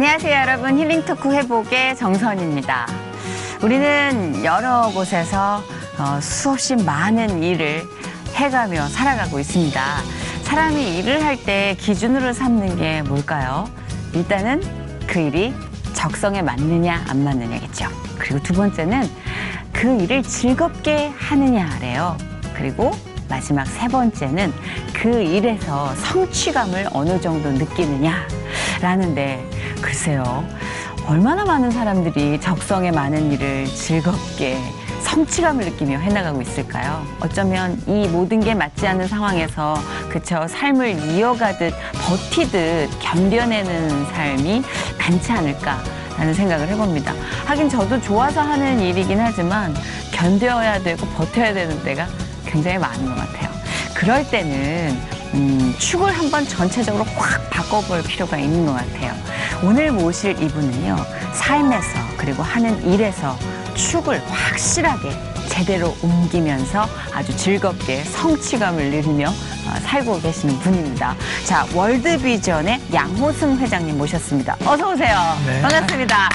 안녕하세요, 여러분. 힐링토크 회복의 정선입니다. 우리는 여러 곳에서 수없이 많은 일을 해가며 살아가고 있습니다. 사람이 일을 할 때 기준으로 삼는 게 뭘까요? 일단은 그 일이 적성에 맞느냐 안 맞느냐겠죠. 그리고 두 번째는 그 일을 즐겁게 하느냐래요. 그리고 마지막 세 번째는 그 일에서 성취감을 어느 정도 느끼느냐라는데, 글쎄요, 얼마나 많은 사람들이 적성에 많은 일을 즐겁게 성취감을 느끼며 해나가고 있을까요? 어쩌면 이 모든 게 맞지 않는 상황에서 그쵸, 삶을 이어가듯 버티듯 견뎌내는 삶이 많지 않을까라는 생각을 해봅니다. 하긴 저도 좋아서 하는 일이긴 하지만 견뎌야 되고 버텨야 되는 때가 굉장히 많은 것 같아요. 그럴 때는 축을 한번 전체적으로 확 바꿔볼 필요가 있는 것 같아요. 오늘 모실 이분은요, 삶에서 그리고 하는 일에서 축을 확실하게 제대로 옮기면서 아주 즐겁게 성취감을 누리며 살고 계시는 분입니다. 자, 월드비전의 양호승 회장님 모셨습니다. 어서 오세요. 네. 반갑습니다.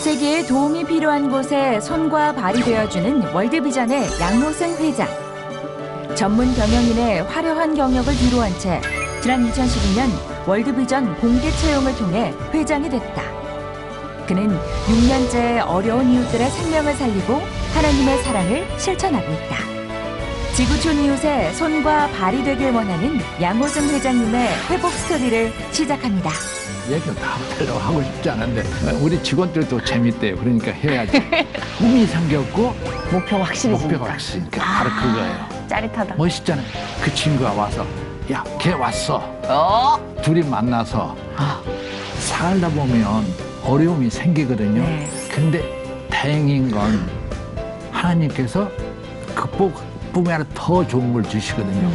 세계에 도움이 필요한 곳에 손과 발이 되어주는 월드비전의 양호승 회장. 전문 경영인의 화려한 경력을 뒤로한 채 지난 2012년 월드비전 공개 채용을 통해 회장이 됐다. 그는 6년째 어려운 이웃들의 생명을 살리고 하나님의 사랑을 실천하고 있다. 지구촌 이웃의 손과 발이 되길 원하는 양호승 회장님의 회복 스토리를 시작합니다. 얘기를 다 별로 하고 싶지 않은데 우리 직원들도 재밌대요. 그러니까 해야지. 꿈이 생겼고 목표가 확실해지니까 바로 그거예요. 짜릿하다. 멋있잖아요. 그 친구가 와서, 야, 걔 왔어. 둘이 만나서 살다 보면 어려움이 생기거든요. 네. 근데 다행인 건 하나님께서 극복뿐만 아니라 더 좋은 걸 주시거든요.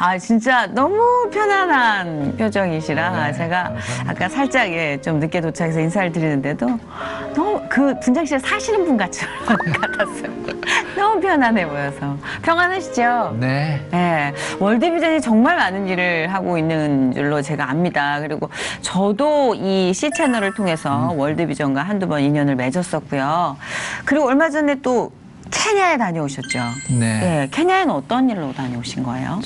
아, 진짜 너무 편안한 표정이시라 네, 제가 감사합니다. 아까 살짝 좀 늦게 도착해서 인사를 드리는데도 너무 그 분장실에 사시는 분 같았어요. 너무 편안해 보여서. 평안하시죠? 네. 네. 월드비전이 정말 많은 일을 하고 있는 줄로 제가 압니다. 그리고 저도 이 C채널을 통해서 월드비전과 한두 번 인연을 맺었었고요. 그리고 얼마 전에 또 케냐에 다녀오셨죠? 네. 네. 케냐에는 어떤 일로 다녀오신 거예요?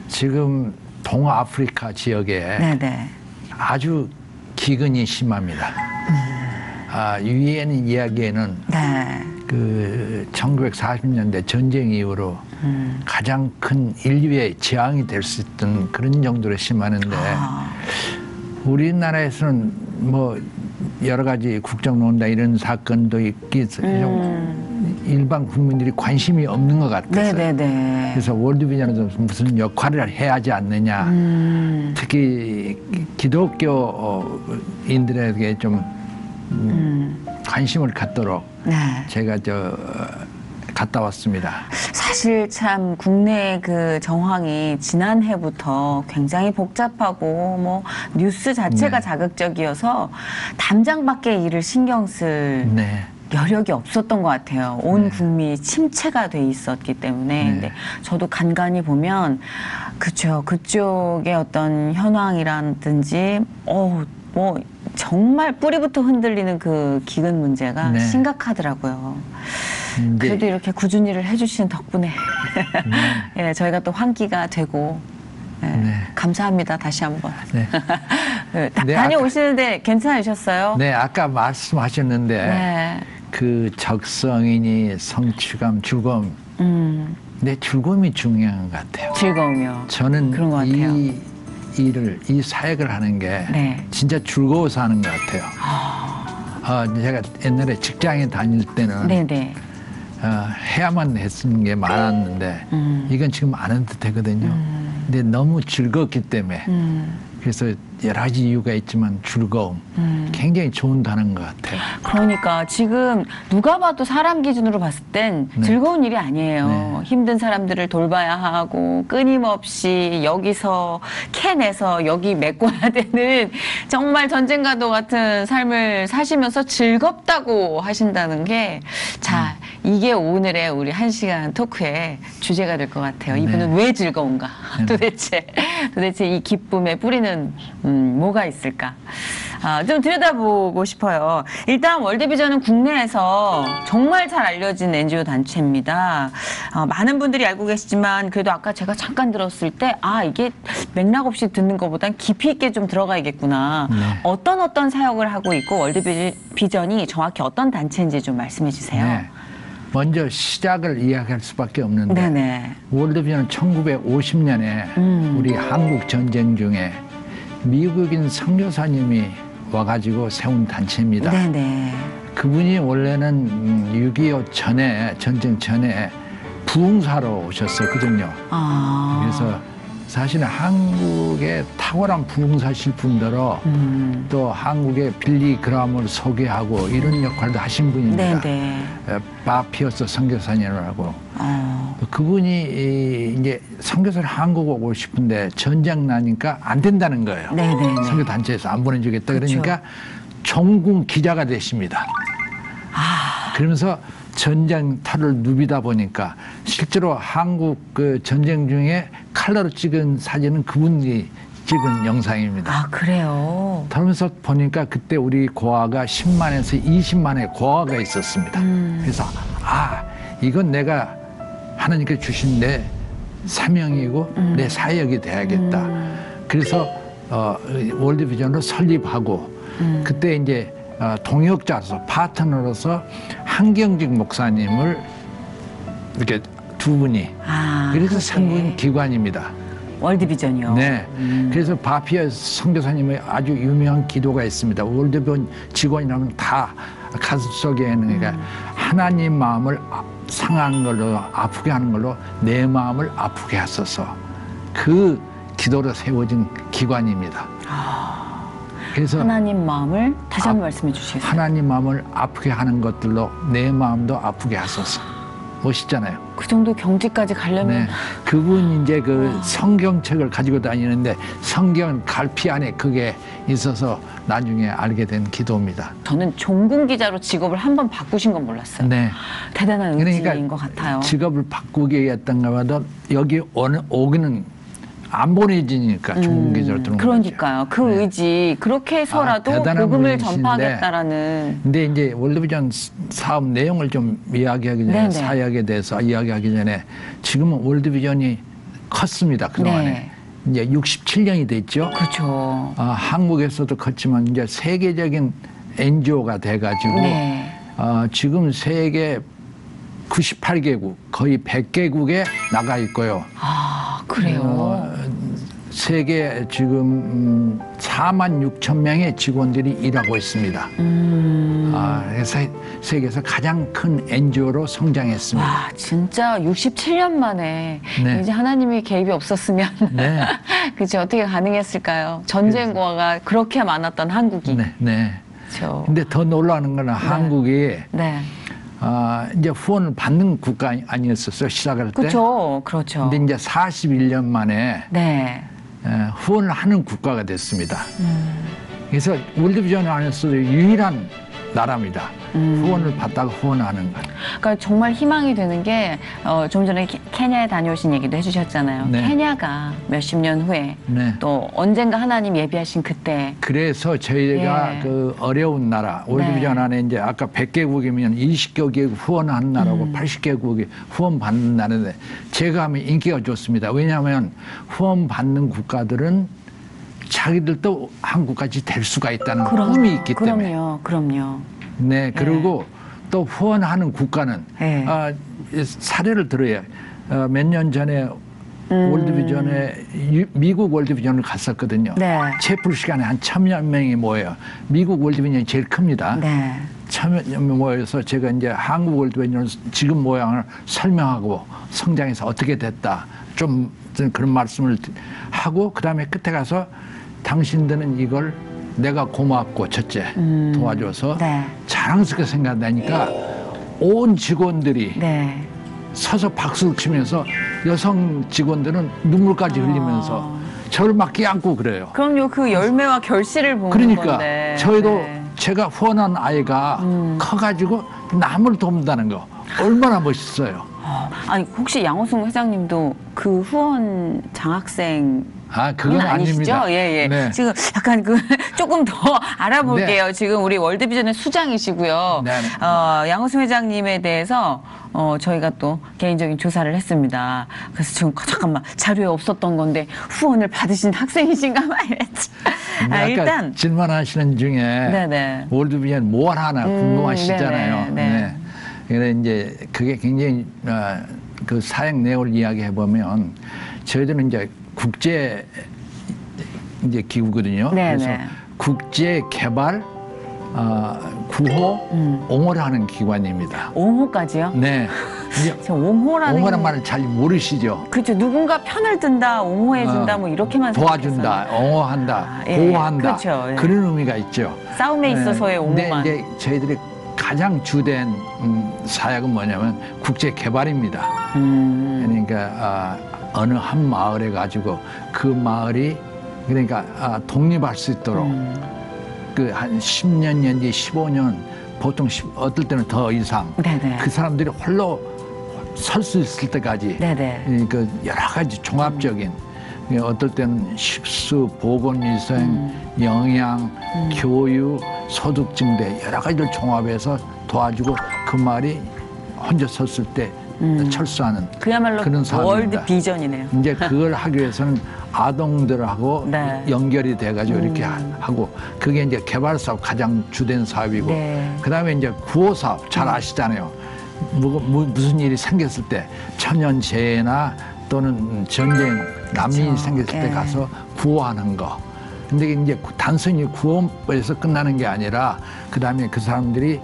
지금 동아프리카 지역에 네네. 아주 기근이 심합니다. 유엔 이야기에는 네. 그 1940년대 전쟁 이후로 가장 큰 인류의 재앙이 될 수 있던 그런 정도로 심하는데 우리나라에서는 뭐 여러 가지 국정농단 이런 사건도 있기 일반 국민들이 관심이 없는 것 같았어요. 네네네. 그래서 월드비전에서 무슨 역할을 해야 하지 않느냐. 특히 기독교인들에게 좀 관심을 갖도록 네. 제가 갔다 왔습니다. 사실 참 국내 그 정황이 지난해부터 굉장히 복잡하고 뭐 뉴스 자체가 네. 자극적이어서 담장 밖의 일을 신경 쓸 네. 여력이 없었던 것 같아요. 온 네. 국민이 침체가 돼 있었기 때문에. 네. 근데 저도 간간히 보면 그쵸, 그쪽의 어떤 현황이라든지 뭐 정말 뿌리부터 흔들리는 그 기근 문제가 네. 심각하더라고요. 그래도 이렇게 꾸준히 일을 해주시는 덕분에 예, 저희가 또 환기가 되고 감사합니다. 다시 한번. 네. 다녀오시는데 괜찮으셨어요? 네, 아까 말씀하셨는데 네. 그 적성이니 성취감, 즐거움. 내 즐거움이 중요한 것 같아요. 즐거우며. 저는 그런 것 같아요. 이 사역을 하는 게 네. 진짜 즐거워서 하는 것 같아요. 제가 옛날에 직장에 다닐 때는 네네. 해야만 했는 게 많았는데 이건 지금 안 해도 되거든요. 근데 너무 즐겁기 때문에 그래서 여러 가지 이유가 있지만 즐거움 굉장히 좋은 단어인 것 같아요. 그러니까 지금 누가 봐도 사람 기준으로 봤을 땐 네. 즐거운 일이 아니에요. 네. 힘든 사람들을 돌봐야 하고 끊임없이 여기서 캐내서 여기 메꿔야 되는 정말 전쟁과도 같은 삶을 사시면서 즐겁다고 하신다는 게 자, 이게 오늘의 우리 1시간 토크의 주제가 될 것 같아요. 이분은 왜 즐거운가? 도대체 이 기쁨의 뿌리는 뭐가 있을까? 좀 들여다보고 싶어요. 일단 월드비전은 국내에서 정말 잘 알려진 NGO 단체입니다. 많은 분들이 알고 계시지만 그래도 아까 제가 잠깐 들었을 때 이게 맥락 없이 듣는 것보단 깊이 있게 좀 들어가야겠구나. 네. 어떤 사역을 하고 있고 월드비전이 정확히 어떤 단체인지 좀 말씀해 주세요. 네. 먼저 시작을 이야기할 수밖에 없는데 네네. 월드비전은 1950년에 우리 한국 전쟁 중에 미국인 선교사님이 와가지고 세운 단체입니다. 네네. 그분이 원래는 6.25 전에, 전쟁 전에 부흥사로 오셨었거든요. 그래서 사실은 한국의 탁월한 부흥사실 뿐더러 또 한국의 빌리 그람을 소개하고 이런 역할도 하신 분입니다. 네네. 바피어스 선교사님이라고. 그분이 이제 선교사를 한국 오고 싶은데 전쟁 나니까 안 된다는 거예요. 네네. 선교단체에서 안 보내주겠다. 그렇죠. 그러니까 종군 기자가 되십니다. 그러면서 전쟁터를 누비다 보니까 실제로 한국 그 전쟁 중에 칼라로 찍은 사진은 그분이 찍은 영상입니다. 그래요? 그러면서 보니까 그때 우리 고아가 10만에서 20만의 고아가 있었습니다. 그래서 이건 내가 하나님께 주신 내 사명이고 내 사역이 돼야겠다. 그래서 월드비전으로 설립하고 그때 이제 동역자로서 파트너로서 한경직 목사님을 이렇게 두 분이 그래서 세운 기관입니다. 월드비전이요. 네. 그래서 바피아 선교사님의 아주 유명한 기도가 있습니다. 월드비전 직원이라면 다 가슴 속에는 그러니까 하나님 마음을 상한 걸로 아프게 하는 걸로 내 마음을 아프게 하소서. 그 기도로 세워진 기관입니다. 그래서 하나님 마음을 다시 한번 말씀해 주시겠어요? 하나님 마음을 아프게 하는 것들로 내 마음도 아프게 하소서. 멋있잖아요. 그 정도 경지까지 가려면 네. 그분 이제 그 성경책을 가지고 다니는데 성경 갈피 안에 그게 있어서 나중에 알게 된 기도입니다. 저는 종군 기자로 직업을 한번 바꾸신 건 몰랐어요. 네. 대단한 의지인 그러니까 것 같아요. 직업을 바꾸게 했던가 봐도 여기 오기는 안 보내지니까 종군 기자로 들어온 그러니까요. 그 네. 의지 그렇게 해서라도 대단한 복음을 분이신데 전파하겠다라는. 근데 이제 월드비전 사업 내용을 좀 이야기하기 전에 네네. 사역에 대해서 이야기하기 전에 지금은 월드비전이 컸습니다. 그동안에. 네. 이제 67년이 됐죠. 그렇죠. 한국에서도 컸지만 이제 세계적인 NGO가 돼가지고 네. 지금 세계 98개국 거의 100개국에 나가 있고요. 그래요. 세계 지금 4만 6천 명의 직원들이 일하고 있습니다. 그래서 세계에서 가장 큰 NGO로 성장했습니다. 와, 진짜 67년 만에 네. 이제 하나님이 개입이 없었으면 네. 그치 어떻게 가능했을까요? 전쟁과가 그렇게 많았던 한국이. 네, 네. 그렇죠. 근데 더 놀라운 거는 한국이 네. 이제 후원을 받는 국가 아니었었어요, 시작할 때. 그렇죠. 그렇죠. 근데 이제 41년 만에 네. 후원을 하는 국가가 됐습니다. 그래서 월드비전 안에서도 유일한 나라입니다. 후원을 받다가 후원하는 것. 그러니까 정말 희망이 되는 게 좀 전에 케냐에 다녀오신 얘기도 해주셨잖아요. 네. 케냐가 몇십 년 후에 네. 또 언젠가 하나님 예비하신 그때. 그래서 저희가 예. 그 어려운 나라, 월드비전 네. 안에 이제 아까 100개국이면 20개국이 후원하는 나라고 80개국이 후원받는 나라인데 제가 하면 인기가 좋습니다. 왜냐하면 후원받는 국가들은 자기들도 한국까지 될 수가 있다는 꿈이 있기 때문에. 그럼요. 네, 그리고 또 후원하는 국가는 네. 사례를 들어요. 몇 년 전에 월드비전에 미국 월드비전을 갔었거든요. 네. 채플 시간에 한 1,000여 명이 모여요. 미국 월드비전이 제일 큽니다. 네. 1,000여 명 모여서 제가 이제 한국 월드비전 지금 모양을 설명하고 성장해서 어떻게 됐다. 좀 그런 말씀을 하고 그다음에 끝에 가서 당신들은 이걸 내가 고맙고 첫째 도와줘서 네. 자랑스럽게 생각하니까 온 직원들이 네. 서서 박수를 치면서 여성 직원들은 눈물까지 흘리면서 저를 막 끼안고 그래요. 그럼요. 그 열매와 결실을 보는 그러니까 건데. 저희도 네. 제가 후원한 아이가 커가지고 남을 돕는다는 거. 얼마나 멋있어요. 아니 혹시 양호승 회장님도 그 후원 장학생 그건 아니시죠? 아닙니다. 예, 예. 네. 지금 약간 조금 더 알아볼게요. 지금 우리 월드비전의 수장이시고요. 네. 양호승 회장님에 대해서 저희가 또 개인적인 조사를 했습니다. 그래서 지금 잠깐만 자료에 없었던 건데 후원을 받으신 학생이신가 막 이랬지. 아까 일단 질문하시는 중에 네네. 월드비전 뭘 하나 궁금하시잖아요. 네네. 그래 이제 그게 굉장히 그 사역 내용을 이야기해 보면 저희들은 이제 국제 이제 기구거든요. 네네. 그래서 국제 개발 구호 옹호를 하는 기관입니다. 옹호까지요? 네. 이제 저 옹호라는 옹호란 말을 잘 모르시죠? 그렇죠. 누군가 편을 든다, 옹호해준다, 뭐 이렇게만 도와준다, 생각했었는데. 옹호한다, 예, 보호한다. 그렇죠. 예. 그런 의미가 있죠. 싸움에 있어서의 옹호만. 근데 이제 저희들이 가장 주된 사역은 뭐냐면 국제 개발입니다. 그러니까 어느 한 마을에 가지고 그 마을이 그러니까 독립할 수 있도록 그 한 10년 내지 15년 보통 어떨 때는 더 이상 네네. 그 사람들이 홀로 설 수 있을 때까지 네네. 그 여러 가지 종합적인 어떨 때는 식수, 보건위생, 영양, 교육, 소득 증대 여러 가지를 종합해서 도와주고 그 말이 혼자 섰을 때 철수하는 그야말로 그런 사업입니다. 월드 비전이네요. 이제 그걸 하기 위해서는 아동들하고 네. 연결이 돼가지고 이렇게 하고 그게 이제 개발 사업 가장 주된 사업이고 네. 그다음에 이제 구호 사업 잘 아시잖아요. 무슨 일이 생겼을 때 천연재해나 또는 전쟁 난민이 그렇죠. 생겼을 때 예. 가서 구호하는 거. 근데 이제 단순히 구호에서 끝나는 게 아니라 그다음에 그 사람들이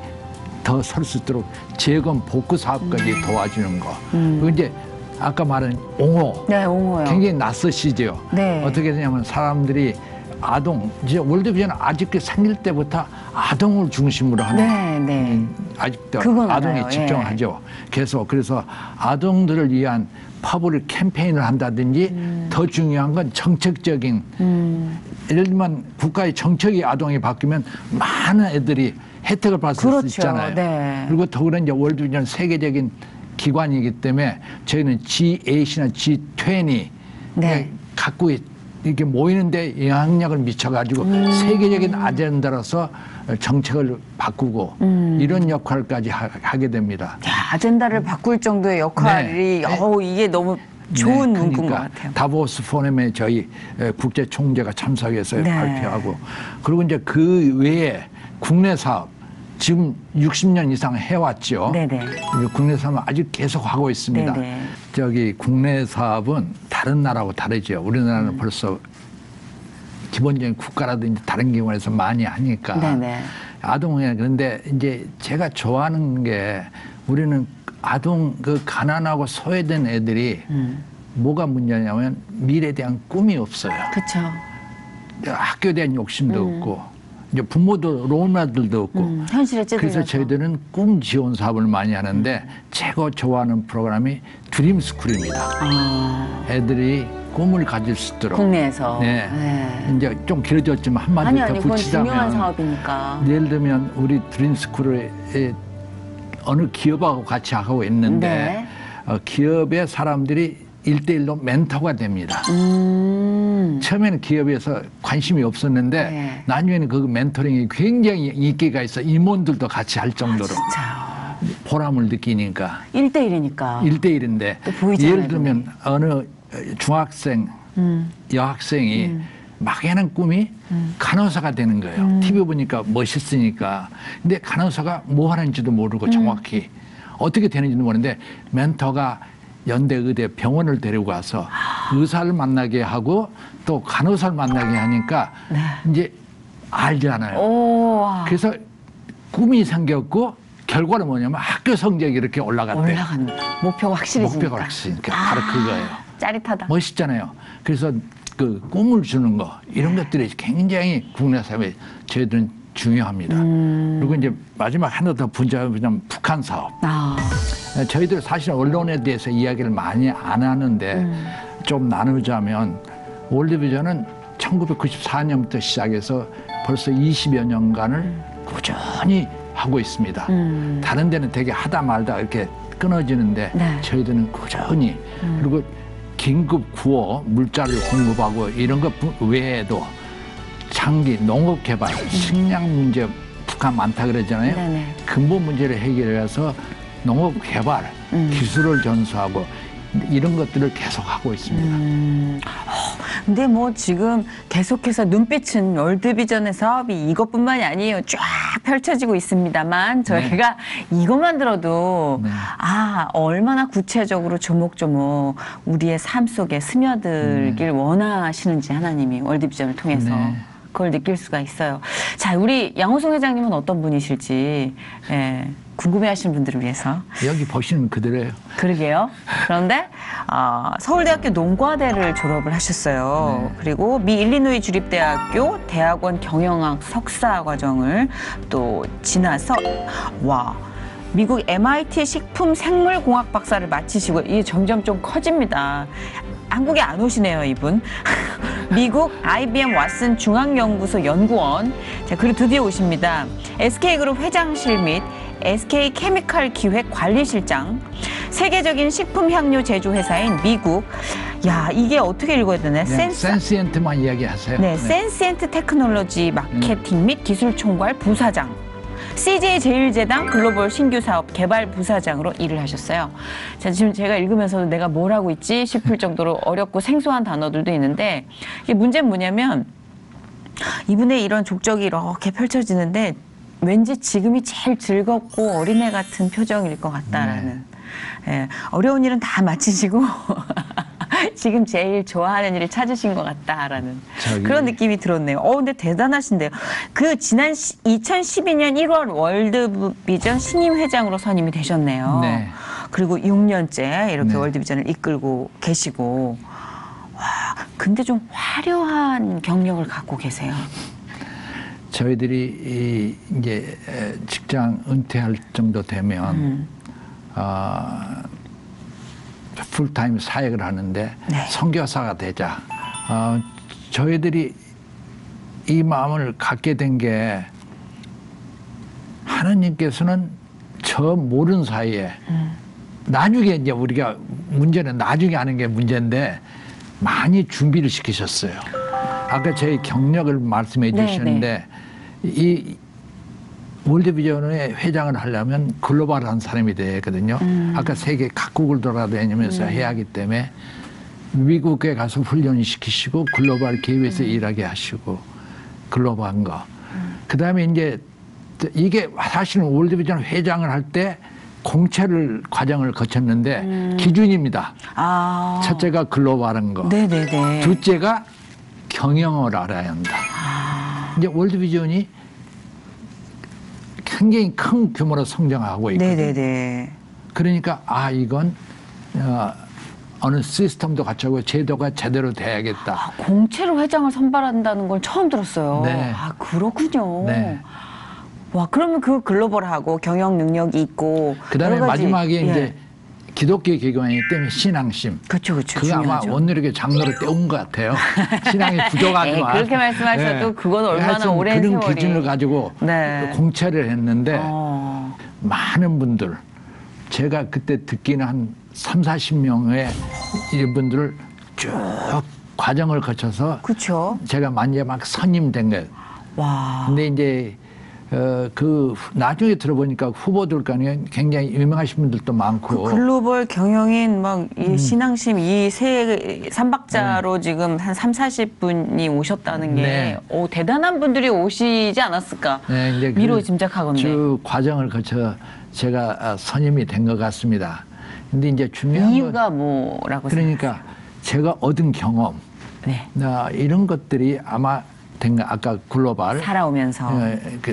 더 설 수 있도록 재건 복구 사업까지 도와주는 거. 그리고 이제 아까 말한 옹호. 네, 옹호요. 굉장히 낯서시죠. 네. 어떻게 되냐면 사람들이 아동, 이제 월드비전은 아직도 생길 때부터 아동을 중심으로 하는 네, 네. 아직도 그건 아동에 알아요. 집중하죠. 그래서 아동들을 위한 퍼블릭 캠페인을 한다든지 더 중요한 건 정책적인 예를 들면 국가의 정책이 아동이 바뀌면 많은 애들이 혜택을 받을 그렇죠. 수 있잖아요. 네. 그리고 더구나 이제 월드비전 세계적인 기관이기 때문에 저희는 G8이나 G20 네. 갖고 이렇게 모이는데 영향력을 미쳐가지고 세계적인 아젠다로서 정책을 바꾸고 이런 역할까지 하게 됩니다. 야, 아젠다를 바꿀 정도의 역할이 네. 이게 너무 좋은 네, 문구인 것 그러니까 같아요. 다보스 포럼에 저희 국제 총재가 참석해서 네. 발표하고 그리고 이제 그 외에 국내 사업 지금 60년 이상 해왔죠. 네네. 국내 사업은 아직 계속 하고 있습니다. 네네. 저기 국내 사업은 다른 나라하고 다르죠. 우리나라는 벌써 기본적인 국가라든지 다른 기관에서 많이 하니까. 네네. 아동에 그런데 이제 제가 좋아하는 게 우리는 아동 그 가난하고 소외된 애들이 뭐가 문제냐면 미래에 대한 꿈이 없어요. 그렇죠. 학교에 대한 욕심도 없고 이제 부모도 롤모델도 없고 현실에 찌들려서. 그래서 저희들은 꿈 지원 사업을 많이 하는데 최고 좋아하는 프로그램이 드림스쿨입니다. 애들이 꿈을 가질 수 있도록 국내에서. 네. 네. 이제 좀 길어졌지만 한마디 더 아니 그건 중요한 붙이자면 사업이니까. 예를 들면 우리 드림스쿨에 어느 기업하고 같이 하고 있는데 네. 기업의 사람들이 1대1로 멘토가 됩니다. 처음에는 기업에서 관심이 없었는데 네. 나중에는 그 멘토링이 굉장히 인기가 있어 임원들도 같이 할 정도로 진짜요. 보람을 느끼니까 1대1이니까. 1대1인데 또 보이잖아요, 예를 들면 어느 중학생, 여학생이 막연한 꿈이 간호사가 되는 거예요. TV 보니까 멋있으니까. 근데 간호사가 뭐 하는지도 모르고 정확히 어떻게 되는지도 모르는데 멘토가 연대의대 병원을 데리고 가서 의사를 만나게 하고 또 간호사를 만나게 하니까 이제 알잖아요. 오. 그래서 꿈이 생겼고 결과는 뭐냐면 학교 성적이 이렇게 올라갔대요. 올라가는 목표가 확실해지니까. 목표가 확실히 바로 그거예요. 짜릿하다. 멋있잖아요. 그래서 그 꿈을 주는 거 이런 것들이 굉장히 국내 사회에 저희들은 중요합니다. 그리고 이제 마지막 하나 더 분자하면 북한 사업. 저희들 사실 언론에 대해서 이야기를 많이 안 하는데 좀 나누자면 월드비전은 1994년부터 시작해서 벌써 20여 년간을 꾸준히 하고 있습니다. 다른 데는 되게 하다 말다 이렇게 끊어지는데 네. 저희들은 꾸준히 그리고 긴급 구호 물자를 공급하고 이런 것 외에도 장기 농업 개발, 식량 문제 북한 많다 그러잖아요. 네네. 근본 문제를 해결해서 농업 개발, 기술을 전수하고 이런 것들을 계속하고 있습니다. 근데 뭐 지금 계속해서 눈빛은 월드비전의 사업이 이것뿐만이 아니에요. 쫙 펼쳐지고 있습니다만 저희가 이것만 들어도 네. 아 얼마나 구체적으로 조목조목 우리의 삶 속에 스며들길 원하시는지 하나님이 월드비전을 통해서 네. 그걸 느낄 수가 있어요. 자, 우리 양호성 회장님은 어떤 분이실지 예, 궁금해하시는 분들을 위해서 여기 보시는 그대로예요. 그러게요. 그런데 서울대학교 농과대를 졸업을 하셨어요. 그리고 미 일리노이 주립대학교 대학원 경영학 석사 과정을 또 지나서 미국 MIT 식품생물공학 박사를 마치시고 이게 점점 좀 커집니다. 한국에 안 오시네요, 이분. 미국 IBM 왓슨 중앙연구소 연구원. 자, 그리고 드디어 오십니다. SK그룹 회장실 및 SK 케미칼 기획 관리실장. 세계적인 식품 향료 제조 회사인 미국. 야, 이게 어떻게 읽어야 되나? 네, 센시엔트만 이야기하세요. 네, 센시엔트 테크놀로지 마케팅 및 기술 총괄 부사장. CJ 제일제당 글로벌 신규 사업 개발 부사장으로 일을 하셨어요. 자, 지금 제가 읽으면서도 내가 뭘 하고 있지 싶을 정도로 어렵고 생소한 단어들도 있는데 이게 문제는 뭐냐면 이분의 이런 족적이 이렇게 펼쳐지는데 왠지 지금이 제일 즐겁고 어린애 같은 표정일 것 같다라는. 예, 어려운 일은 다 마치시고 지금 제일 좋아하는 일을 찾으신 것 같다라는 그런 느낌이 들었네요. 근데 대단하신데요. 그 지난 2012년 1월 월드비전 신임 회장으로 선임이 되셨네요. 네. 그리고 6년째 이렇게 네. 월드비전을 이끌고 계시고 근데 좀 화려한 경력을 갖고 계세요. 저희들이 이제 직장 은퇴할 정도 되면 풀타임 사역을 하는데 네. 선교사가 되자. 저희들이 이 마음을 갖게 된 게 하나님께서는 저 모르는 사이에 나중에 이제 우리가 문제는 나중에 하는 게 문제인데 많이 준비를 시키셨어요. 아까 저희 경력을 말씀해 주셨는데 이 월드비전의 회장을 하려면 글로벌한 사람이 되거든요. 아까 세계 각국을 돌아다니면서 해야 하기 때문에 미국에 가서 훈련을 시키시고 글로벌 기업에서 일하게 하시고 글로벌한 거. 그다음에 이제 이게 사실은 월드비전 회장을 할 때 공채를 과정을 거쳤는데 기준입니다. 첫째가 글로벌한 거. 네네네. 둘째가 경영을 알아야 한다. 이제 월드비전이 굉장히 큰 규모로 성장하고 있거든요. 네네네. 그러니까 이건 어느 시스템도 갖추고 제도가 제대로 돼야겠다. 공채로 회장을 선발한다는 걸 처음 들었어요. 네. 그렇군요. 네. 와, 그러면 그 글로벌하고 경영 능력이 있고 그다음에 여러 가지, 마지막에 예. 이제 기독교 기관이기 때문에 신앙심. 그렇죠. 그거 아마 중요하죠. 원내력의 장로를 떼온 것 같아요. 신앙이 부족하지만. 그렇게 말씀하셔도 그건 얼마나 하여튼 오랜 그런 세월이. 기준을 가지고 네. 공채를 했는데 어. 많은 분들 제가 그때 듣기는 한 30-40명의 이분들을 쭉 과정을 거쳐서 그렇죠. 제가 마지막 선임된 거예요. 와. 근데 이제 그 나중에 들어보니까 후보들 간에 굉장히 유명하신 분들도 많고 글로벌 경영인 막 이 신앙심 이 세 삼박자로 지금 한 30-40분이 오셨다는 게 네. 대단한 분들이 오시지 않았을까? 네, 이제 미로 짐작하건데. 쭉 과정을 거쳐 제가 선임이 된 것 같습니다. 근데 이제 중요한 이유가 뭐라고 그러니까 제가 얻은 경험 네. 이런 것들이 아마 아까 글로벌 살아오면서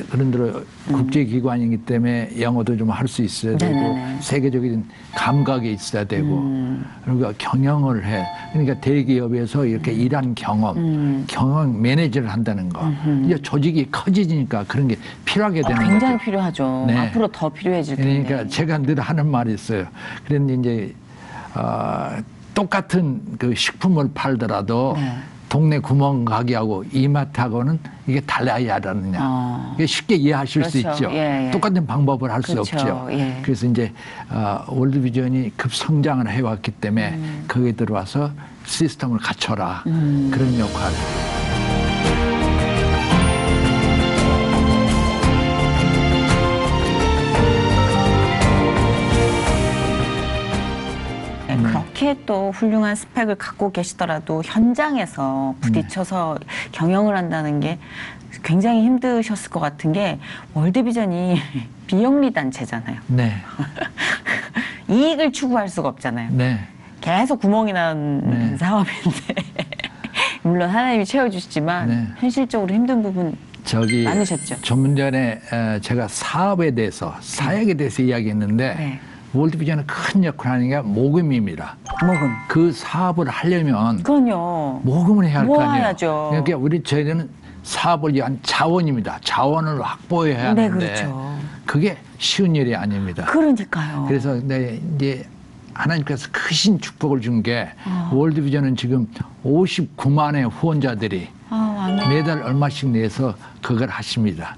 그런 대로 국제기관이기 때문에 영어도 좀 할 수 있어야 되고 네네네. 세계적인 감각이 있어야 되고 그리고 경영을 해 그러니까 대기업에서 이렇게 일한 경험 경영 매니저를 한다는 거 이제 조직이 커지니까 그런 게 필요하게 되는 굉장히 거죠. 필요하죠. 네. 앞으로 더 필요해질 텐데. 그러니까 제가 늘 하는 말이 있어요. 그런데 이제 똑같은 그 식품을 팔더라도 네. 동네 구멍가게하고 이마트하고는 이게 달라야 하느냐. 이게 쉽게 이해하실 수 그렇죠. 있죠. 예, 예. 똑같은 방법을 할 수 그렇죠. 없죠. 예. 그래서 이제 월드비전이 급성장을 해왔기 때문에 거기에 들어와서 시스템을 갖춰라. 그런 역할. 그렇게 또 훌륭한 스펙을 갖고 계시더라도 현장에서 부딪혀서 경영을 한다는 게 굉장히 힘드셨을 것 같은 게 월드비전이 비영리 단체잖아요. 네. 이익을 추구할 수가 없잖아요. 네. 계속 구멍이 난 네. 사업인데 물론 하나님이 채워주시지만 네. 현실적으로 힘든 부분 저기 많으셨죠? 좀 전에 제가 사업에 대해서 사역에 대해서 이야기했는데 네. 월드비전의 큰 역할을 하는 게 모금입니다. 모금. 그 사업을 하려면 그럼요. 모금을 해야 할 거 아니에요. 모아야죠. 그러니까 저희는 사업을 위한 자원입니다. 자원을 확보해야 네, 하는데 그렇죠. 그게 쉬운 일이 아닙니다. 그러니까요. 그래서 이제 하나님께서 크신 축복을 준 게 월드비전은 지금 59만의 후원자들이 아멘. 매달 얼마씩 내서 그걸 하십니다.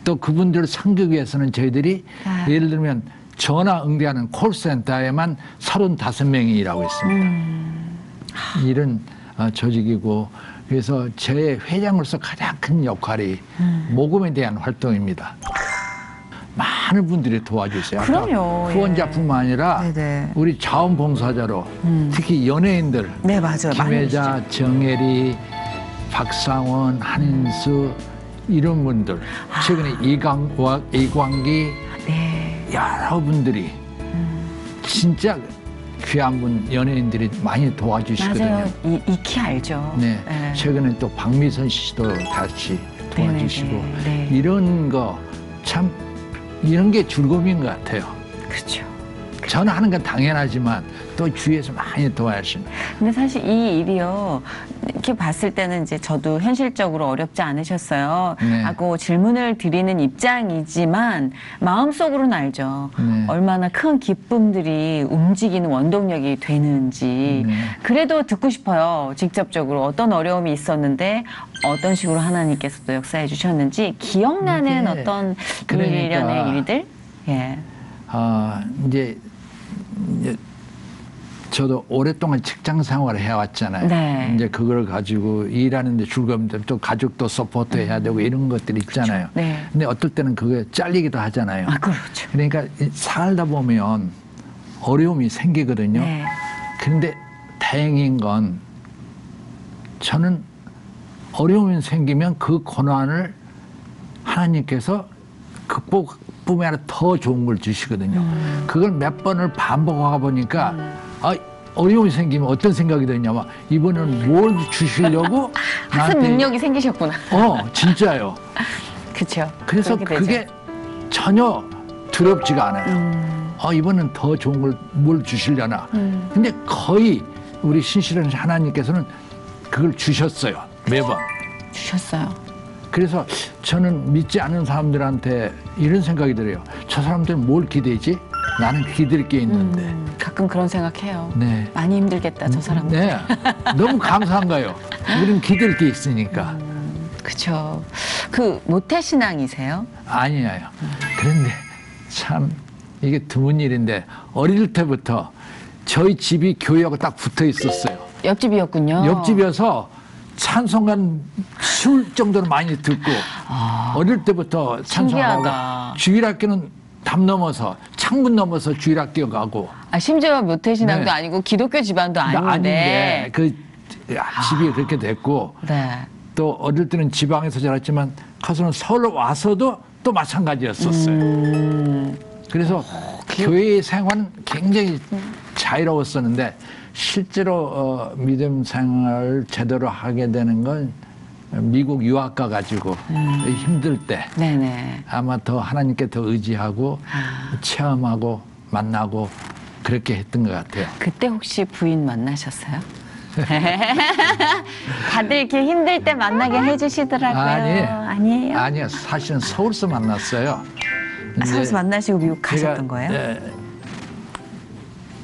또 그분들을 섬기기 위해서는 저희들이 네. 예를 들면 전화 응대하는 콜센터에만 35명이 일하고 있습니다. 이런 조직이고 그래서 제 회장으로서 가장 큰 역할이 모금에 대한 활동입니다. 많은 분들이 도와주세요. 그럼요. 후원자뿐만 아니라 네네. 우리 자원봉사자로 특히 연예인들 네, 맞아요. 많이 김혜자, 정혜리, 박상원, 한인수 이런 분들 최근에 이광기 네. 여러분들이 진짜 귀한 분 연예인들이 많이 도와주시거든요. 맞아요. 익히 알죠. 네. 네. 최근에 또 박미선 씨도 같이 도와주시고 네네네. 네. 이런 거 참 이런 게 즐거움인 것 같아요. 그렇죠. 저는 하는 건 당연하지만 또 주위에서 많이 도와주시는. 근데 사실 이 일이요, 이렇게 봤을 때는 이제 저도 현실적으로 어렵지 않으셨어요. 네. 하고 질문을 드리는 입장이지만 마음속으로는 알죠. 네. 얼마나 큰 기쁨들이 움직이는 원동력이 되는지. 네. 그래도 듣고 싶어요. 직접적으로 어떤 어려움이 있었는데 어떤 식으로 하나님께서 또 역사해 주셨는지 기억나는 이게 어떤 그러니까 일련의 일들? 예. 이제 저도 오랫동안 직장 생활을 해왔잖아요. 네. 이제 그걸 가지고 일하는데 즐거움들 또 가족도 서포트해야 되고 이런 것들이 있잖아요. 그렇죠. 네. 근데 어떨 때는 그게 잘리기도 하잖아요. 아, 그렇죠. 그러니까 살다 보면 어려움이 생기거든요. 네. 그런데 다행인 건 저는 어려움이 생기면 그 고난을 하나님께서 극복뿐만 아니라 더 좋은 걸 주시거든요. 그걸 몇 번을 반복하다 보니까 어려움이 생기면 어떤 생각이 드냐면 이번에는 뭘 주시려고 학습 능력이 생기셨구나. 진짜요. 그렇죠. 그래서 그렇게 되죠. 그게 전혀 두렵지가 않아요. 이번엔 더 좋은 걸 뭘 주시려나. 근데 거의 우리 신실한 하나님께서는 그걸 주셨어요. 매번. 주셨어요. 그래서 저는 믿지 않는 사람들한테 이런 생각이 들어요. 저 사람들은 뭘 기대지? 나는 기댈 게 있는데. 가끔 그런 생각해요. 네. 많이 힘들겠다, 저 사람들. 네. 너무 감사한 거예요. 우리는 기댈 게 있으니까. 그렇죠. 그 모태신앙이세요? 아니에요. 그런데 참 이게 드문 일인데 어릴 때부터 저희 집이 교회하고 딱 붙어 있었어요. 옆집이었군요. 옆집이어서 찬송가 쉬울 정도로 많이 듣고 어릴 때부터 찬송하고 신기하다. 주일학교는 담 넘어서 창문 넘어서 주일학교 가고 심지어 모태신앙도 네. 아니고 기독교 집안도 아닌데. 그 집이 그렇게 됐고 네. 또 어릴 때는 지방에서 자랐지만 가서는 서울 와서도 또 마찬가지였었어요. 그래서 교회 생활은 굉장히 자유로웠었는데 실제로 믿음 생활을 제대로 하게 되는 건 미국 유학 가가지고 힘들 때 네네. 아마 더 하나님께 더 의지하고 체험하고 만나고 그렇게 했던 것 같아요. 그때 혹시 부인 만나셨어요? 다들 이렇게 힘들 때 만나게 해주시더라고요. 아니에요? 아니요. 사실은 서울서 만났어요. 서울서 만나시고 미국 제가, 가셨던 거예요?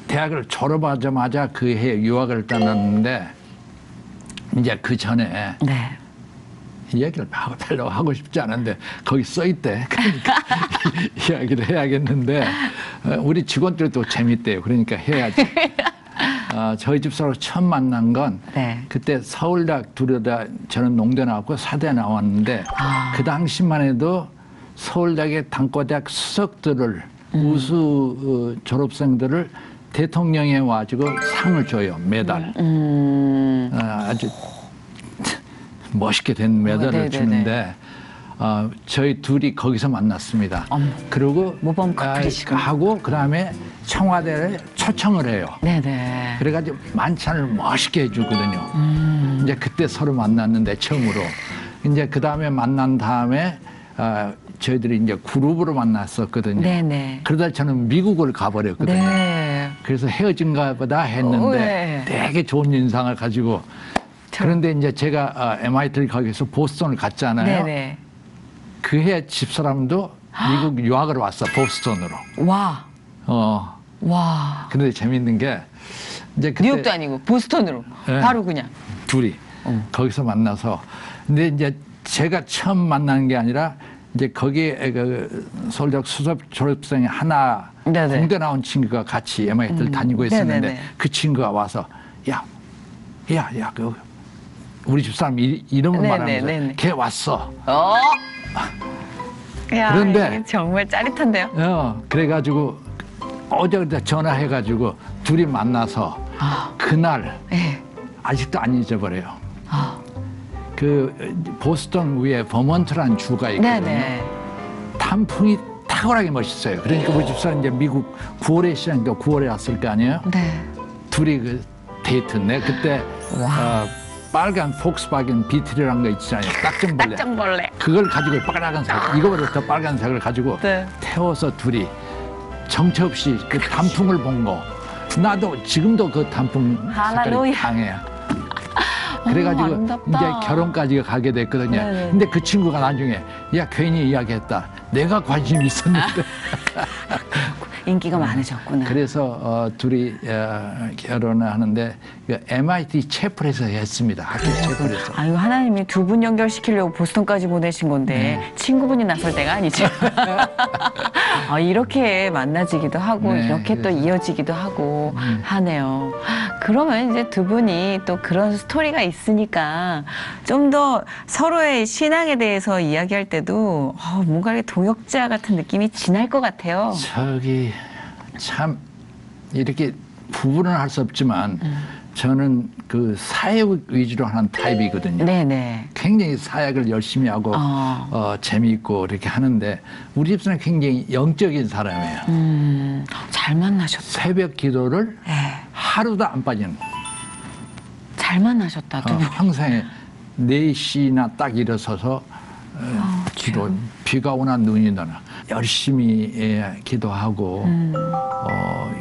대학을 졸업하자마자 그 해 유학을 떠났는데 이제 그 전에 네. 이 얘기를 하려고 하고 싶지 않은데 거기 써 있대. 그러니까 이야기를 해야겠는데 우리 직원들도 재밌대요. 그러니까 해야지. 저희 집사로 처음 만난 건 네. 그때 서울대학 둘이 다 저는 농대 나왔고 사대 나왔는데 그 당시만 해도 서울대학의 단과대학 수석들을 우수 졸업생들을 대통령에 와가지고 상을 줘요. 메달. 아주 멋있게 된 메달을 네네네. 주는데 저희 둘이 거기서 만났습니다. 그리고 모범 커플이시군요. 하고 그다음에 청와대를 초청을 해요. 네네. 그래가지고 만찬을 멋있게 해주거든요. 이제 그때 서로 만났는데 처음으로 이제 그 다음에 만난 다음에 저희들이 이제 그룹으로 만났었거든요. 네네. 그러다 저는 미국을 가버렸거든요. 네. 그래서 헤어진가 보다 했는데 네. 되게 좋은 인상을 가지고 그런데 이제 제가 MIT를 가기 위해서 보스턴을 갔잖아요. 네네. 그 해 집사람도 미국 유학을 왔어, 보스턴으로. 와. 와. 근데 재밌는 게 이제 그때 뉴욕도 아니고 보스턴으로. 네. 바로 그냥. 둘이 거기서 만나서 근데 이제 제가 처음 만난 게 아니라 이제 거기에 그 서울대학 수석 졸업생이 하나 네네. 공대 나온 친구가 같이 MIT를 다니고 있었는데 네네네. 그 친구가 와서 야 그 우리 집사람 이름을 네네네네. 말하면서 걔 왔어. 야, 그런데- 이게 정말 짜릿한데요. 그래가지고 어제 전화해가지고 둘이 만나서 그날 네. 아직도 안 잊어버려요. 그 보스턴 위에 버먼트라는 주가 있거든요. 네네. 단풍이 탁월하게 멋있어요. 그러니까 우리 집사람 이제 미국 9월에 시작인가 9월에 왔을 거 아니에요. 네. 둘이 그 데이트인데 그때 빨간 폭스바겐 비틀이라는 거 있잖아요. 딱정벌레. 딱정벌레. 그걸 가지고 빨간색, 이거보다 더 빨간색을 가지고 네. 태워서 둘이 정처 없이 그 단풍을 본 거. 나도 지금도 그 단풍 색깔이 할렐루야. 강해요. 그래가지고 아름답다. 이제 결혼까지 가게 됐거든요. 네네. 근데 그 친구가 나중에 야 괜히 이야기했다. 내가 관심이 있었는데. 인기가 많으셨구나. 그래서 둘이 결혼을 하는데 그 MIT 채플에서 했습니다. 학교 채플에서. 아유, 하나님이 두 분 연결시키려고 보스턴까지 보내신 건데 친구분이 나설 때가 아니죠. 이렇게 만나지기도 하고 네, 이렇게 또 그래서. 이어지기도 하고 하네요. 그러면 이제 두 분이 또 그런 스토리가 있으니까 좀 더 서로의 신앙에 대해서 이야기할 때도 뭔가 이렇게 동역자 같은 느낌이 진할 것 같아요. 저기 참 이렇게 부부는 할 수 없지만 저는 그 사역 위주로 하는 타입이거든요. 네네. 굉장히 사역을 열심히 하고 재미있고 이렇게 하는데 우리 집사는 굉장히 영적인 사람이에요. 잘 만나셨다. 새벽 기도를 네. 하루도 안 빠지는 잘 만나셨다. 두 분. 항상 4시나 딱 일어서서 기도, 비가 오나 눈이 오나 열심히 기도하고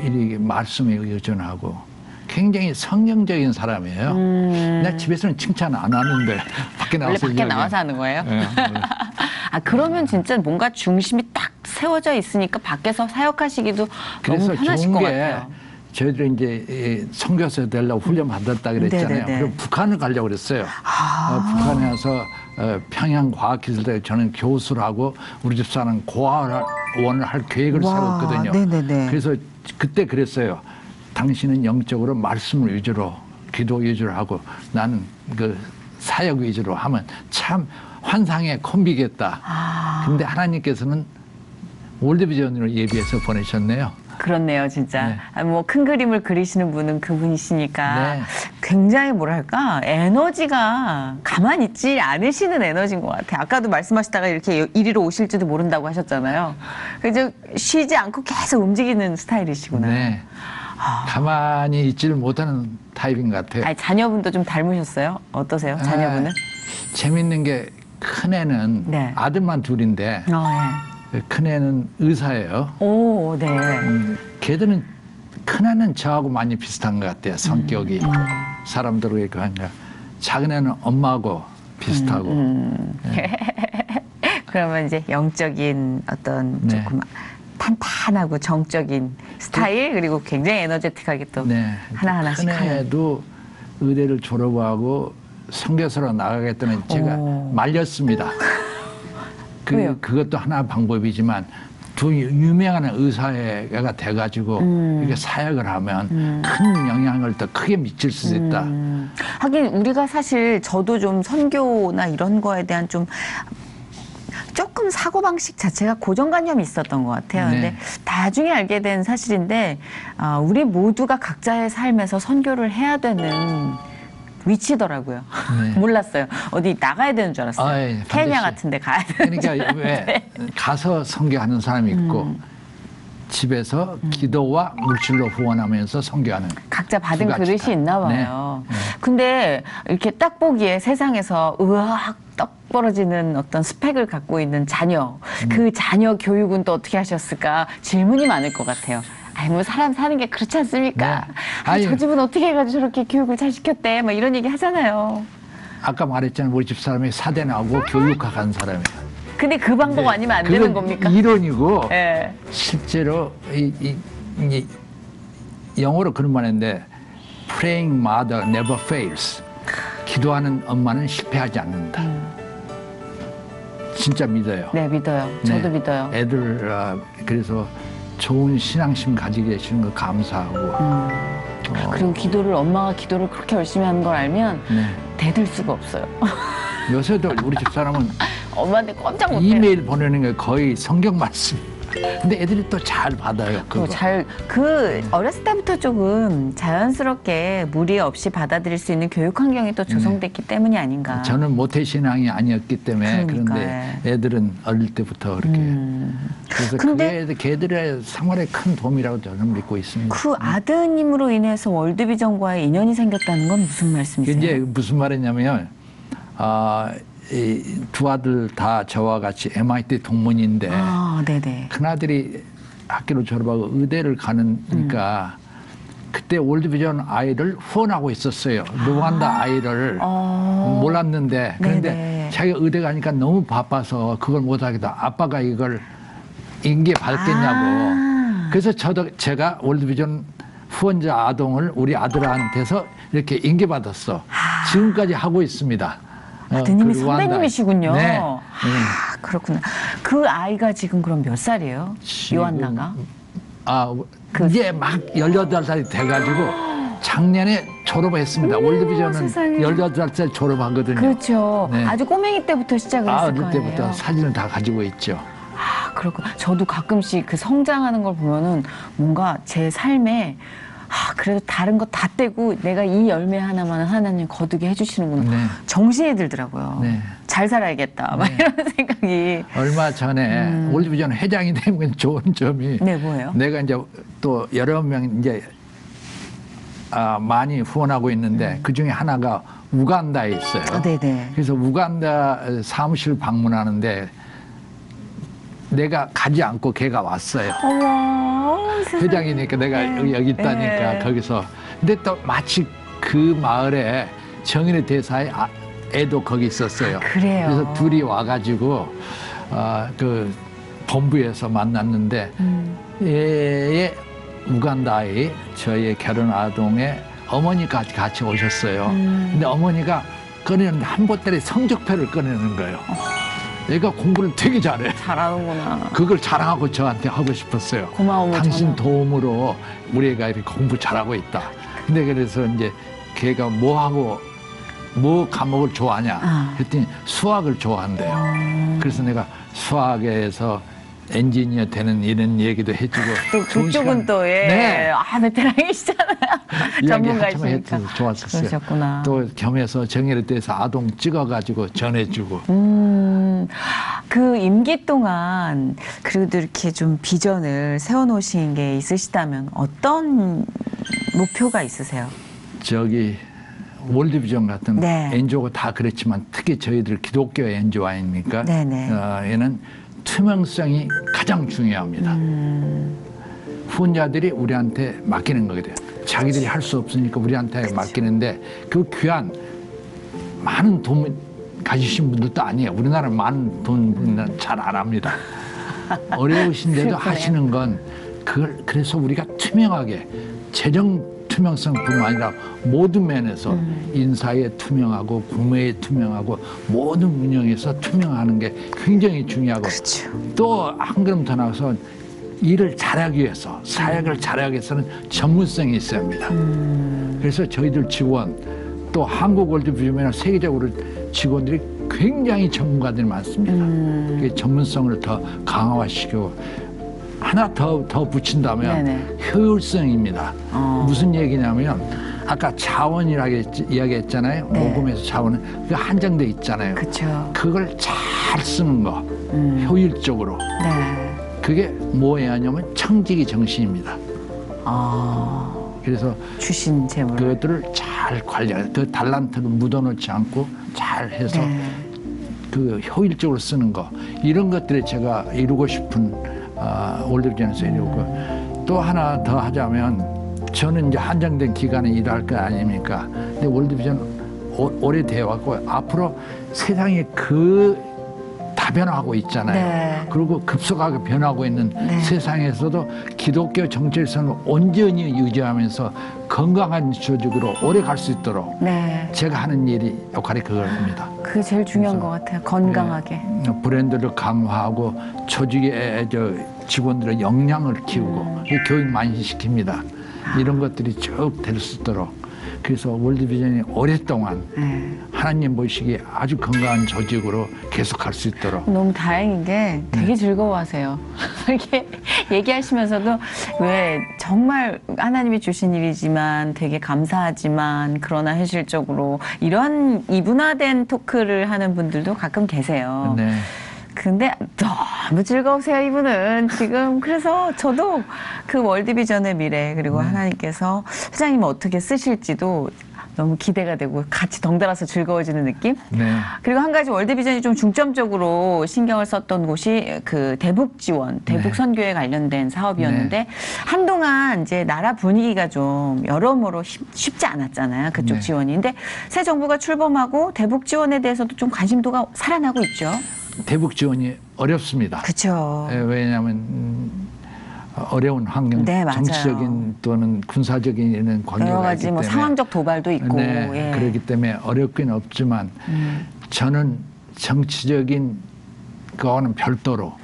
이 말씀에 의존하고 굉장히 성경적인 사람이에요. 나 집에서는 칭찬 안 하는데 밖에 원래 나와서 밖에 나와서 하는 거예요? 네, 원래. 그러면 진짜 뭔가 중심이 딱 세워져 있으니까 밖에서 사역하시기도 너무 그래서 편하실 좋은 것 게 같아요. 저희들이 이제 선교사 되려고 훈련 받았다 그랬잖아요. 네네네. 그럼 북한을 가려고 그랬어요. 북한에 와서 평양과학기술대 저는 교수를 하고 우리 집사는 고아원을 할 계획을 와, 세웠거든요. 네네네. 그래서 그때 그랬어요. 당신은 영적으로 말씀을 위주로 기도 위주로 하고 나는 그 사역 위주로 하면 참 환상의 콤비겠다. 근데 하나님께서는 월드비전으로 예비해서 보내셨네요. 그렇네요, 진짜. 네. 뭐 큰 그림을 그리시는 분은 그분이시니까 네. 굉장히 뭐랄까 에너지가 가만히 있지 않으시는 에너지인 것 같아요. 아까도 말씀하시다가 이렇게 이리로 오실지도 모른다고 하셨잖아요. 그래서 쉬지 않고 계속 움직이는 스타일이시구나. 네. 가만히 있지를 못하는 타입인 것 같아요. 아니, 자녀분도 좀 닮으셨어요? 어떠세요? 자녀분은? 재밌는 게 큰애는 네. 아들만 둘인데 큰애는 의사예요. 오, 네. 걔들은 큰애는 저하고 많이 비슷한 것 같아요. 성격이 사람들에게 그런가. 작은애는 엄마하고 비슷하고. 그러면 이제 영적인 어떤 네. 조금 탄탄하고 정적인 스타일 그리고 굉장히 에너제틱하게 또 네. 하나하나씩 하는. 큰애도 의대를 졸업하고 선교사로 나가겠다는 제가 오. 말렸습니다. 왜요? 그것도 하나 방법이지만 두 유명한 의사가 돼가지고 이렇게 사역을 하면 큰 영향을 더 크게 미칠 수 있다. 하긴 우리가 사실 저도 좀 선교나 이런 거에 대한 좀 조금 사고방식 자체가 고정관념이 있었던 것 같아요. 네. 근데 나중에 알게 된 사실인데 우리 모두가 각자의 삶에서 선교를 해야 되는 위치더라고요. 네. 몰랐어요. 어디 나가야 되는 줄 알았어요. 아, 예, 케냐 반드시. 같은 데 가야 되는 줄 그러니까 왜 알았는데. 가서 선교하는 사람이 있고 집에서 기도와 물질로 후원하면서 선교하는 각자 받은 두 가지 그릇이 다. 있나 봐요. 네. 네. 근데 이렇게 딱 보기에 세상에서 으악 떡 벌어지는 어떤 스펙을 갖고 있는 자녀, 그 자녀 교육은 또 어떻게 하셨을까 질문이 많을 것 같아요. 아니 뭐 사람 사는 게 그렇지 않습니까? 네. 아니, 저 아니, 집은 어떻게 해가지고 저렇게 교육을 잘 시켰대? 막 이런 얘기 하잖아요. 아까 말했잖아요. 우리 집 사람이 사대 나오고 교육학 한 사람이에요. 근데 그 방법 아니면 안 되는 그건 겁니까? 이론이고 예. 실제로 이 영어로 그런 말인데 praying mother never fails. 기도하는 엄마는 실패하지 않는다. 진짜 믿어요. 네, 믿어요. 저도 네. 믿어요. 애들 그래서 좋은 신앙심 가지고 계시는 거 감사하고. 그리고 기도를 엄마가 기도를 그렇게 열심히 하는 걸 알면 네. 대들 수가 없어요. 요새도 우리 집 사람은 엄마한테 꼼짝 못해요. 이메일 보내는 게 거의 성경 말씀. 근데 애들이 또 잘 받아요. 그거. 어렸을 때부터 조금 자연스럽게 무리 없이 받아들일 수 있는 교육 환경이 또 조성됐기 때문이 아닌가. 저는 모태신앙이 아니었기 때문에 그러니까, 그런데 애들은 어릴 때부터 그렇게. 그래서 근데 그게 걔들의 생활에 큰 도움이라고 저는 믿고 있습니다. 그 아드님으로 인해서 월드비전과의 인연이 생겼다는 건 무슨 말씀이세요? 이제 무슨 말이냐면 이 두 아들 다 저와 같이 MIT 동문인데 네네. 큰아들이 학교를 졸업하고 의대를 가니까 그때 월드비전 아이를 후원하고 있었어요. 루간다 아이를 몰랐는데 그런데 네네. 자기가 의대 가니까 너무 바빠서 그걸 못하겠다. 아빠가 이걸 인계 받겠냐고. 그래서 제가 월드비전 후원자 아동을 우리 아들한테서 이렇게 인계받았어. 지금까지 하고 있습니다. 아드님이 그 루안다. 선배님이시군요. 네. 그렇구나. 그 아이가 지금 그럼 몇 살이에요? 요한나가? 이제 막 18살이 돼가지고 작년에 졸업했습니다. 월드비전은 세상에. 18살 졸업하거든요. 그렇죠. 네. 아주 꼬맹이 때부터 시작을 했을 어릴 거 때부터 아니에요. 사진을 다 가지고 있죠. 그렇고 저도 가끔씩 그 성장하는 걸 보면은 뭔가 제 삶에 그래도 다른 거 다 떼고 내가 이 열매 하나만은 하나님 거두게 해주시는구나. 네. 정신이 들더라고요. 네. 잘 살아야겠다. 막 네. 이런 생각이. 얼마 전에 월드비전 회장이 되면 좋은 점이 네, 뭐예요? 내가 이제 또 여러 명 이제 많이 후원하고 있는데 그 중에 하나가 우간다에 있어요. 네네. 그래서 우간다 사무실 방문하는데 내가 가지 않고 걔가 왔어요. 어머, 세상에. 회장이니까 내가 여기 있다니까 네. 거기서. 근데 또 마치 그 마을에 정인의 대사의 애도 거기 있었어요. 그래요. 그래서 둘이 와가지고 그 본부에서 만났는데 얘의 우간다의 저희의 결혼 아동의 어머니까지 같이 오셨어요. 근데 어머니가 꺼내는데 한 보따리 성적표를 꺼내는 거예요. 얘가 공부를 되게 잘해. 잘하는구나. 그걸 자랑하고 저한테 하고 싶었어요. 고마워, 당신 전화. 도움으로 우리 애가 이렇게 공부 잘하고 있다. 근데 그래서 이제 걔가 뭐 과목을 좋아하냐? 그랬더니 수학을 좋아한대요. 그래서 내가 수학에서 엔지니어 되는 이런 얘기도 해주고. 또 좋은 그쪽은 시간. 또 네. 베테랑이시잖아요. 전문가이시니까. 이야기하자면 좋았었어요. 그러셨구나. 또 겸해서 정예를 떼서 아동 찍어가지고 전해주고. 그 임기 동안 그래도 이렇게 좀 비전을 세워놓으신 게 있으시다면 어떤 목표가 있으세요? 저기 월드비전 같은 네. NGO가 다 그렇지만 특히 저희들 기독교 NGO 아닙니까? 네네. 얘는 투명성이 가장 중요합니다. 후원자들이 우리한테 맡기는 거거든요. 자기들이 할 수 없으니까 우리한테 맡기는데 그 귀한 많은 돈 가지신 분들도 아니에요. 우리나라 많은 돈 잘 안 합니다. 어려우신데도 슬프네요. 하시는 건 그걸 그래서 우리가 투명하게 재정 투명성뿐만 아니라 모든 면에서 인사에 투명하고 공매에 투명하고 모든 운영에서 투명하는 게 굉장히 중요하고 그렇죠. 또 한 걸음 더 나가서 일을 잘하기 위해서 사역을 잘하기 위해서는 전문성이 있어야 합니다. 그래서 저희들 직원 또 한국 월드비전이나 세계적으로 직원들이 굉장히 전문가들이 많습니다. 그 전문성을 더 강화시키고 하나 더 붙인다면 네네. 효율성입니다. 무슨 얘기냐면 아까 자원이라고 이야기했잖아요. 네. 모금에서 자원은 그 한정돼 있잖아요. 그렇죠. 그걸 잘 쓰는 거 효율적으로 네. 그게 뭐예요 하냐면 청지기 정신입니다. 그래서 주신 재물. 그것들을 잘 관리해 그 달란트를 묻어놓지 않고 잘 해서 네. 그 효율적으로 쓰는 거 이런 것들을 제가 이루고 싶은 월드비전에서 이루고 또 하나 더 하자면 저는 이제 한정된 기간에 일할 거 아닙니까? 근데 월드비전 오래되어왔고 앞으로 세상이 다 변화하고 있잖아요. 네. 그리고 급속하게 변하고 있는 네. 세상에서도 기독교 정체성을 온전히 유지하면서 건강한 조직으로 오래 갈 수 있도록 네. 제가 하는 역할이 그겁니다. 그게 제일 중요한 것 같아요. 건강하게. 브랜드를 강화하고 조직의 직원들의 역량을 키우고 교육 많이 시킵니다. 이런 것들이 쭉 될 수 있도록. 그래서 월드비전이 오랫동안 하나님 보시기에 아주 건강한 조직으로 계속할 수 있도록. 너무 다행인 게 되게 즐거워하세요. 이렇게 얘기하시면서도 왜 정말 하나님이 주신 일이지만 되게 감사하지만 그러나 현실적으로 이런 이분화된 토크를 하는 분들도 가끔 계세요. 네. 근데 너무 즐거우세요, 이분은 지금. 그래서 저도 그 월드비전의 미래 그리고 하나님께서 회장님 어떻게 쓰실지도 너무 기대가 되고 같이 덩달아서 즐거워지는 느낌? 네. 그리고 한 가지 월드비전이 좀 중점적으로 신경을 썼던 곳이 그 대북 지원, 대북 선교에 관련된 사업이었는데 한동안 이제 나라 분위기가 좀 여러모로 쉽지 않았잖아요. 그쪽 네. 지원이. 근데 새 정부가 출범하고 대북 지원에 대해서도 좀 관심도가 살아나고 있죠. 대북 지원이 어렵습니다. 그렇죠. 왜냐하면 어려운 환경, 네, 맞아요. 정치적인 또는 군사적인 이런 관계가 여러 있기 가지 때문에 상황적 도발도 있고. 네, 예. 그렇기 때문에 어렵긴 없지만 저는 정치적인 거와는 별도로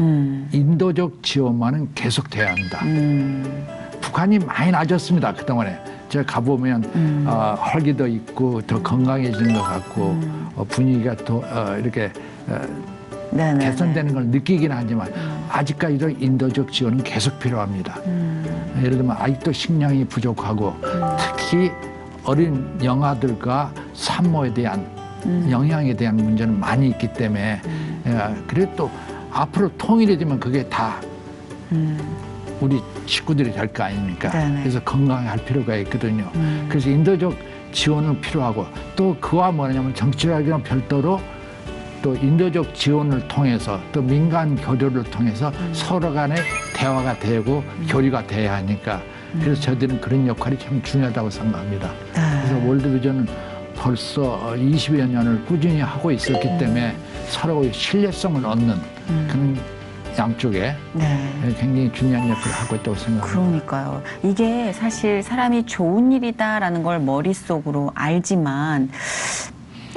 인도적 지원만은 계속돼야 한다. 북한이 많이 나아졌습니다. 그동안에 제가 가보면 활기도 있고 더 건강해지는 것 같고 분위기가 더 이렇게 네네. 개선되는 걸 느끼긴 하지만 아직까지도 인도적 지원은 계속 필요합니다. 예를 들면 아직도 식량이 부족하고 특히 어린 영아들과 산모에 대한 영양에 대한 문제는 많이 있기 때문에 그래도 또 앞으로 통일이 되면 그게 다 우리 식구들이 될 거 아닙니까? 네네. 그래서 건강할 필요가 있거든요. 그래서 인도적 지원은 필요하고 또 그와 뭐냐면 정치적인 별도로 또 인도적 지원을 통해서 또 민간 교류를 통해서 서로 간에 대화가 되고 교류가 돼야 하니까 그래서 저희들은 그런 역할이 참 중요하다고 생각합니다. 그래서 월드비전은 벌써 20여 년을 꾸준히 하고 있었기 때문에 서로의 신뢰성을 얻는 그런 양쪽에 굉장히 중요한 역할을 하고 있다고 생각합니다. 그러니까요. 이게 사실 사람이 좋은 일이다라는 걸 머릿속으로 알지만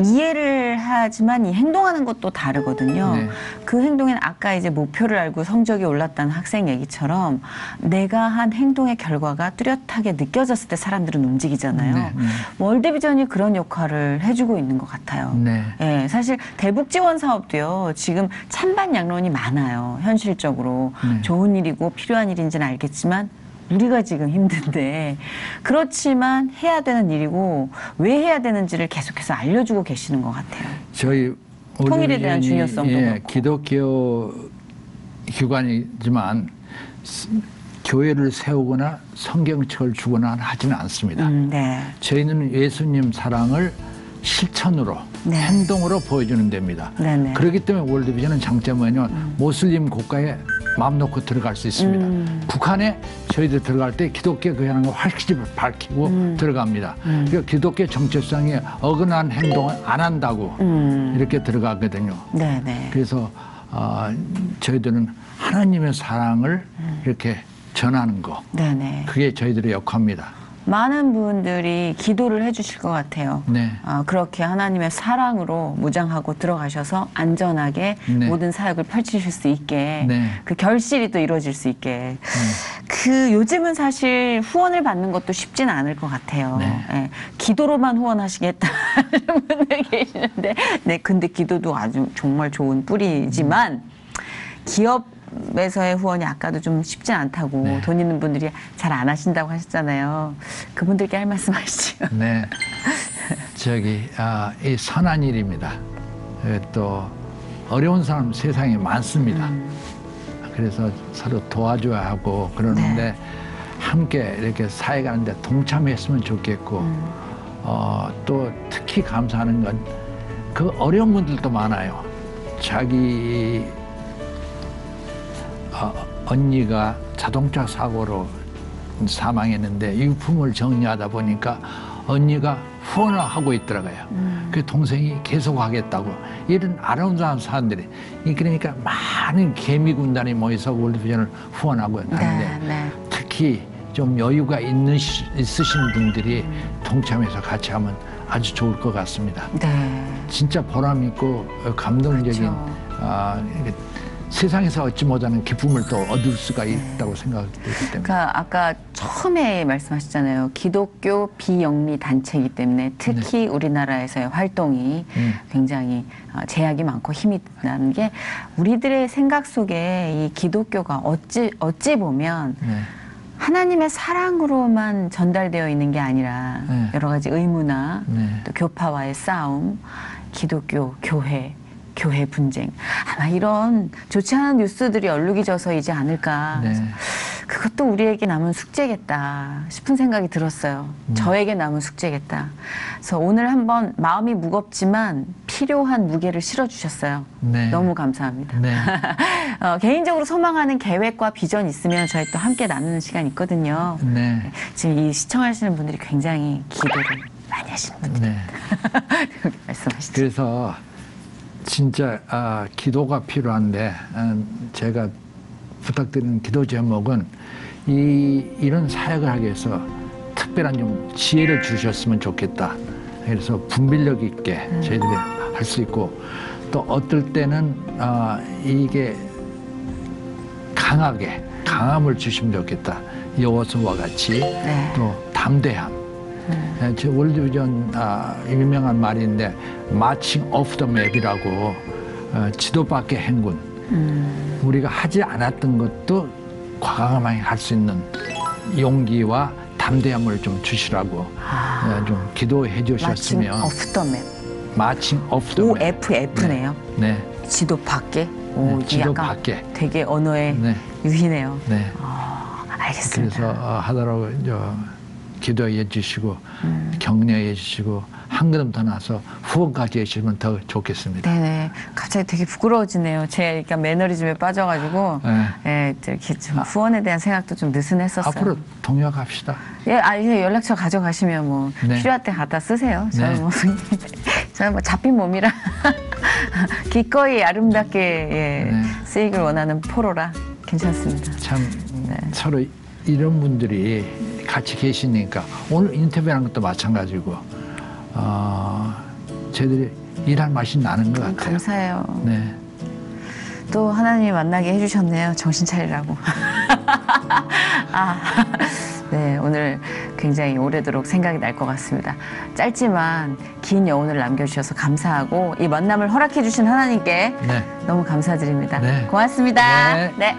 이해를 하지만 이 행동하는 것도 다르거든요. 네. 그 행동에는 아까 이제 목표를 알고 성적이 올랐다는 학생 얘기처럼 내가 한 행동의 결과가 뚜렷하게 느껴졌을 때 사람들은 움직이잖아요. 네, 네. 월드비전이 그런 역할을 해주고 있는 것 같아요. 네. 예, 사실 대북 지원 사업도요. 지금 찬반 양론이 많아요. 현실적으로 네. 좋은 일이고 필요한 일인지는 알겠지만 우리가 지금 힘든데 그렇지만 해야 되는 일이고 왜 해야 되는지를 계속해서 알려주고 계시는 것 같아요. 저희 통일에 대한 중요성도 그렇고. 기독교 기관이지만 교회를 세우거나 성경책을 주거나 하지는 않습니다. 네. 저희는 예수님 사랑을 실천으로 네. 행동으로 보여주는 데입니다. 네네. 그렇기 때문에 월드비전은 장점은 모슬림 국가에 마음 놓고 들어갈 수 있습니다. 북한에 저희들 들어갈 때 기독교 교회라는 걸 확실히 밝히고 들어갑니다. 그러니까 기독교 정체성에 어긋난 행동을 안 한다고 이렇게 들어가거든요. 네네. 그래서 저희들은 하나님의 사랑을 이렇게 전하는 거 네네. 그게 저희들의 역할입니다. 많은 분들이 기도를 해주실 것 같아요. 네. 그렇게 하나님의 사랑으로 무장하고 들어가셔서 안전하게 네. 모든 사역을 펼치실 수 있게 네. 그 결실이 또 이루어질 수 있게 그 요즘은 사실 후원을 받는 것도 쉽지는 않을 것 같아요. 네. 예, 기도로만 후원하시겠다는 분들 계시는데 네, 근데 기도도 아주 정말 좋은 뿌리지만 기업에서의 후원이 아까도 좀 쉽지 않다고 네. 돈 있는 분들이 잘 안 하신다고 하셨잖아요. 그분들께 할 말씀 하시죠. 네. 이 선한 일입니다. 또 어려운 사람 세상에 많습니다. 그래서 서로 도와줘야 하고 그러는데 네. 함께 이렇게 사회 가는데 동참했으면 좋겠고 또 특히 감사하는 건 그 어려운 분들도 많아요. 자기 언니가 자동차 사고로 사망했는데 유품을 정리하다 보니까 언니가 후원을 하고 있더라고요. 그 동생이 계속 하겠다고. 이런 아름다운 사람들이. 그러니까 많은 개미 군단이 모여서 월드비전을 후원하고 하는데 네. 특히 좀 여유가 있으신 분들이 동참해서 같이 하면 아주 좋을 것 같습니다. 네. 진짜 보람 있고 감동적인 그렇죠. 세상에서 얻지 못하는 기쁨을 또 얻을 수가 있다고 생각되기 때문에. 그러니까 아까 처음에 말씀하셨잖아요. 기독교 비영리 단체이기 때문에 특히 우리나라에서의 활동이 굉장히 제약이 많고 힘이 나는 게 우리들의 생각 속에 이 기독교가 어찌 보면 네. 하나님의 사랑으로만 전달되어 있는 게 아니라 네. 여러 가지 의무나 네. 또 교파와의 싸움, 기독교, 교회 분쟁 아마 이런 좋지 않은 뉴스들이 얼룩이져서이지 않을까. 네. 그것도 우리에게 남은 숙제겠다 싶은 생각이 들었어요. 저에게 남은 숙제겠다. 그래서 오늘 한번 마음이 무겁지만 필요한 무게를 실어주셨어요. 네. 너무 감사합니다. 네. 개인적으로 소망하는 계획과 비전 있으면 저희 또 함께 나누는 시간 있거든요. 네. 지금 이 시청하시는 분들이 굉장히 기도를 많이 하시는 분들. 네. 말씀하시죠. 그래서 진짜 기도가 필요한데 제가 부탁드리는 기도 제목은 이런 사역을 하기 위해서 특별한 좀 지혜를 주셨으면 좋겠다. 그래서 분별력 있게 저희들이 할 수 있고 또 어떨 때는 이게 강함을 주시면 좋겠다. 여호수아와 같이 네. 또 담대함. 제 월드비전 유명한 말인데 마칭 오프 더 맵이라고 지도 밖의 행군. 우리가 하지 않았던 것도 과감하게 할 수 있는 용기와 담대함을 좀 주시라고 좀 기도해 마침 주셨으면. 오프 더 맵. 마칭 오프 더 맵. OFF네요. 네. 지도 밖에. 오, 이게 지도 약간 밖에. 되게 언어의 네. 유희네요. 네. 알겠습니다. 그래서 하더라도 기도해 주시고 격려해 주시고 한 걸음 더 나서 후원까지 해주시면 더 좋겠습니다. 네네. 갑자기 되게 부끄러워지네요. 제가 매너리즘에 빠져가지고 예, 이렇게 좀 후원에 대한 생각도 좀 느슨했었어요. 앞으로 동역합시다. 예, 이제 연락처 가져가시면 뭐 네. 필요할 때 갖다 쓰세요. 저는 네. 저는 뭐 잡힌 몸이라 기꺼이 아름답게 네. 쓰이길 원하는 포로라 괜찮습니다. 참 네. 서로 이런 분들이 같이 계시니까 오늘 인터뷰하는 것도 마찬가지고 저희들이 일할 맛이 나는 것 같아요. 감사해요. 네. 또 하나님이 만나게 해주셨네요. 정신 차리라고. 네, 오늘 굉장히 오래도록 생각이 날 것 같습니다. 짧지만 긴 여운을 남겨주셔서 감사하고 이 만남을 허락해 주신 하나님께 네. 너무 감사드립니다. 네. 고맙습니다. 네. 네.